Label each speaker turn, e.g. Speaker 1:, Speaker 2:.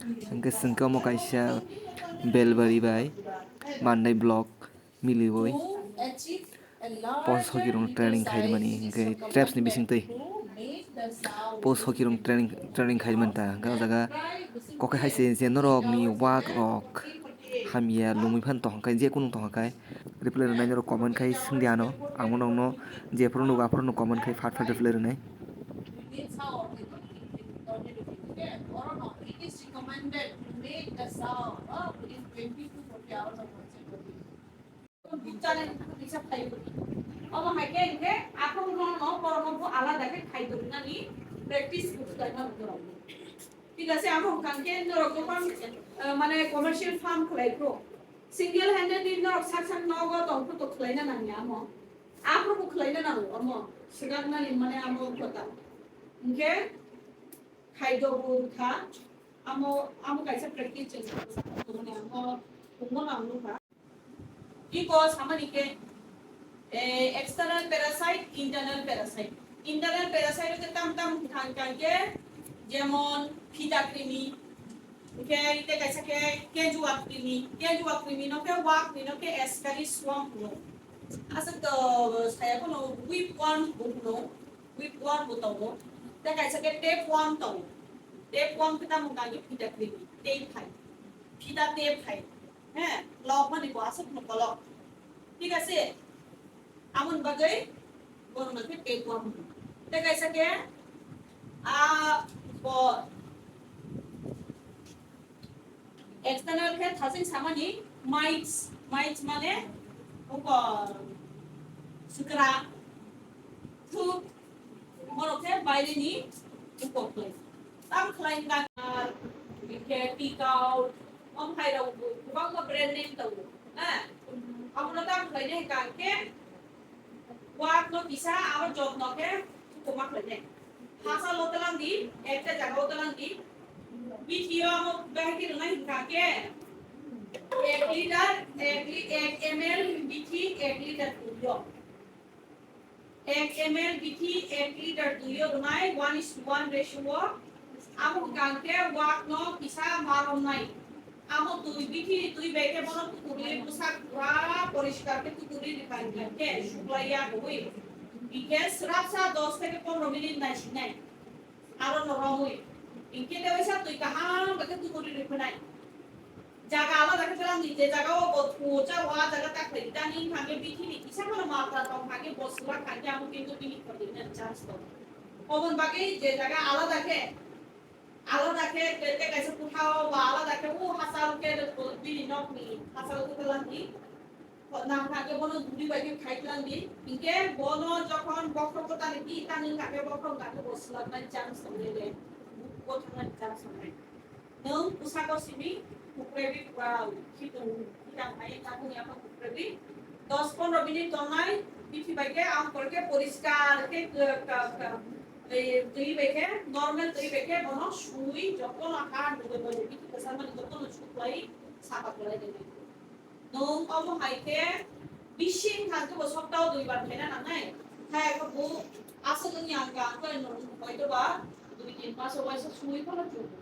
Speaker 1: Hingke singko mo kaisa belbari bai mandai block miliwoi post hockey rong training khaimani hingke traps ni bisingtui post hockey rong training khaimanta hingke o jaga kokai haise je norok ni wak rok hamia lungui phan tongkai je kunu tongkai reply rwnai norok comment khai singdia no amo nongno jeforo nugo aforo no comment khai fat fat reply rwnai. It is recommended to make the sound within 20 to 40 hours of consecutive. अब हाइके इनके आपन न परमको আলাদাকে খাইতো না নি practice করতে না ঠিক আছে এখন কানকে রকম মানে কমার্শিয়াল ফার্ম খলাইতো সিঙ্গেল হ্যান্ডেড ইন নর সাকসান নগ তংক তো খলাইনা না নি আমো আপন কো খলাইনা না আমো সিগারনা নি মানে আমো কথা ইনকে খাইতো বুখা amo kaisa practice chesna amo ungmo namnu ka because hamani ke external parasite internal parasite ke tam khan kan ke jemon phita krimi ke ite kaisa ke kenjua krimi no ke wak ni no ke ascaris swamp no asa to saya ko no whipworm buto te kaisa ke tapeworm to tapeworm kita mungkin phita krimi tape khai phita tape khai হ্যাঁ lock মানে ko asap no kolok ঠিক আছে আমন বাগৈ গণনাকে tapeworm te kaisa ke bo external ke thasing samani mites মানে uko sukra thu moroke বাইরে নি uko play tam khlain kan ke pick out om khai ra ubang ka brand name to amuna tam khlain he kan ke wak no bisa abar job no ke kumak khlain hasa lotalang di ekta jaga lotalang di video am bahki na hinka ke 1 liter 1 ml bithi 1 liter duyo 1 ml bithi 1 liter duyo dunai 1:1 ratio amo ganke wak no bisa marom nai amo তুই বিথি তুই বেকে বল তুই পোশাক পুরা পরিষ্কার কে তুই দিখাই কে শুক্লাইয়া হই ইকে সুরক্ষা 10 থেকে 15 মিনিট নাই আর নরমই ইনকে দেওয়াইছা তুই কাহান বাকে তুই করে রেখে নাই জায়গা আলাদা দেখে পেলাম নিতে জায়গাও পৌঁছা ওয়া জায়গা তাক ইটা নিন ভাগে বিথি নি কিসা করে মাত্রা কম ভাগে বসুরা খাকে আমি কিন্তু বিনিট করে দিন চান্স তো কমন বাকি যে জায়গা আলাদা কে তে কাছে কোথাও বা আলাদা কে ও হাসালকে বিনি নকনি হাসালকে লাঙ্গি নাম থাকে বনো দুই বাইকে খাইলাঙ্গি ইনকে বনো যখন বক্রকতা নি তানি কাকে বক্রক কাকে বসলা না চান্স হইলে কোথাও চান্স নাই নং পুসাকো সিবি কুপ্রেবি খিতন হিরাম নাই কাকু আপা কুপ্রেবি 10-15 মিনিট তনাই পিঠি বাইকে আম করকে পরিষ্কার কে তুই বেকে নরমাল তুই বেকে বনো সুই যখন আকার দুটো বলে পিঠি কাসার মানে যখন সুই সাপা করে দেবে নং অব হাইতে বিশিং থাকতে সপ্তাহ দুইবার ফেনা না নাই হ্যাঁ এখন বউ আসলে নি আঙ্কা আঙ্কা হয়তো বা 2-3 মাস বয়সে সুই ফেলা চলবে